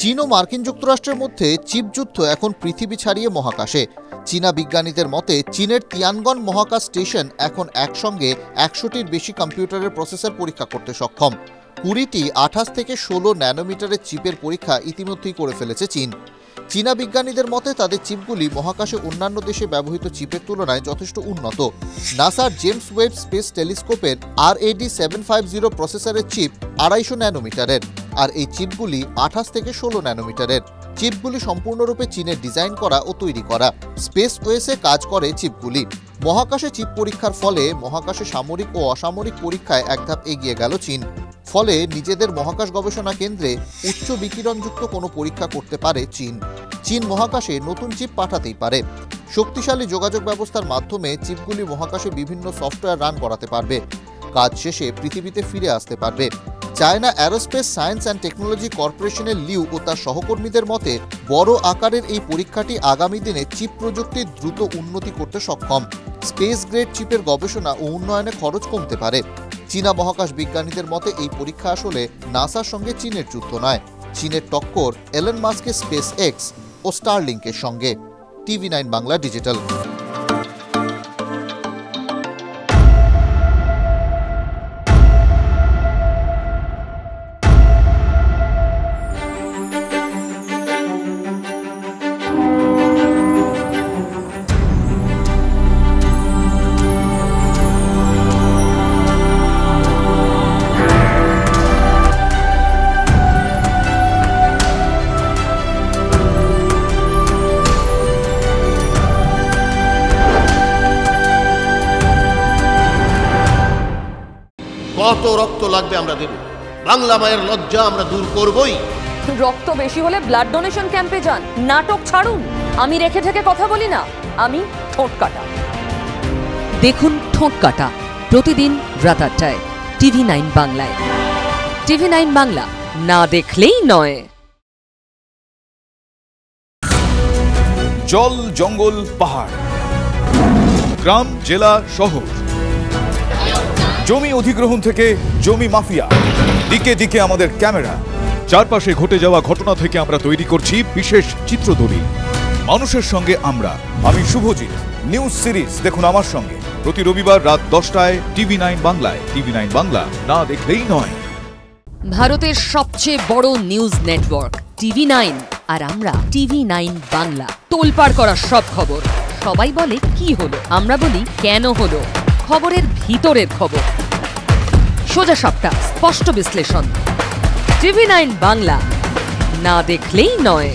চীন ও মার্কিন যুক্তরাষ্ট্রের মধ্যে চিপ যুদ্ধ এখন পৃথিবী ছাড়িয়ে মহাকাশে। চীনা বিজ্ঞানীদের মতে চীনের তিয়ানগন মহাকাশ স্টেশন এখন একসঙ্গে 100টির বেশি কম্পিউটারের প্রসেসর পরীক্ষা করতে সক্ষম। 20টি 28 থেকে 16 ন্যানোমিটারের চিপের পরীক্ষা ইতিমধ্যেই করে ফেলেছে চীন। চীনা বিজ্ঞানীদের মতে তাদের চিপগুলি মহাকাশে অন্যান্য দেশে ব্যবহৃত চিপের তুলনায় যথেষ্ট উন্নত। নাসার জেমস ওয়েব স্পেস টেলিস্কোপের RAD 750 প্রসেসরের চিপ 250 ন্যানোমিটারের, আর এই চিপগুলি 28 থেকে 16 ন্যানোমিটারের। চিপগুলি সম্পূর্ণরূপে চীনের ডিজাইন করা ও তৈরি করা। স্পেস ওয়েসে কাজ করে চিপগুলি। মহাকাশে চিপ পরীক্ষার ফলে মহাকাশে সামরিক ও অসামরিক পরীক্ষায় এক ধাপ এগিয়ে গেল চীন। ফলে নিজেদের মহাকাশ গবেষণা কেন্দ্রে উচ্চ বিকিরণযুক্ত কোনো পরীক্ষা করতে পারে চীন। চীন মহাকাশে নতুন চিপ পাঠাতেই পারে। শক্তিশালী যোগাযোগ ব্যবস্থার মাধ্যমে চিপগুলি মহাকাশে বিভিন্ন সফটওয়্যার রান করাতে পারবে। কাজ শেষে পৃথিবীতে ফিরে আসতে পারবে। China aerospace science and technology কর্পোরেশনের লিউ ও তার সহকর্মীদের মতে বড় আকারের এই পরীক্ষাটি আগামী দিনে চিপ প্রযুক্তির দ্রুত উন্নতি করতে সক্ষম। স্পেস গ্রেড চিপের গবেষণা ও উন্নয়নে খরচ কমতে পারে। চীনা মহাকাশ বিজ্ঞানীদের মতে এই পরীক্ষা আসলে নাসার সঙ্গে চীনের যুদ্ধ নয়, চীনের টক্কর এলন মাস্কের স্পেস এক্স ও স্টারলিংকের সঙ্গে। TV9 Bangla digital. কত রক্ত লাগবে আমরা দেব, বাংলা মায়ের লজ্জা আমরা দূর করবই। রক্ত বেশি হলে ব্লাড ডোনেশন ক্যাম্পে যান, নাটক ছাড়ুন। আমি রেখে থেকে কথা বলি না, আমি ঠোঁট কাটা। দেখুন ঠোঁট কাটা প্রতিদিন রাত 8টায় TV9 বাংলায়। TV9 বাংলা, না দেখলেই নয়। জল, জঙ্গল, পাহাড়, গ্রাম, জেলা, শহর, জমি অধিগ্রহণ থেকে জমি মাফিয়া, দিকে দিকে আমাদের ক্যামেরা। চারপাশে ঘটে যাওয়া ঘটনা থেকে আমরা তৈরি করছি বিশেষ চিত্রদলিল। মানুষের সঙ্গে আমরা, আমি শুভজিৎ। নিউজ সিরিজ দেখুন আমার সঙ্গে প্রতি রবিবার রাত 10টায় TV9 বাংলায়। TV9 বাংলা, না দেখলেই নয়। ভারতের সবচেয়ে বড় নিউজ নেটওয়ার্ক TV9, আর আমরা TV9 বাংলা। তোলপাড় করা সব খবর। সবাই বলে কি হলো, আমরা বলি কেন হলো। খবরের ভিতরের খবর, সোজা সাপটা, স্পষ্ট বিশ্লেষণ। TV9 বাংলা, না দেখলেই নয়।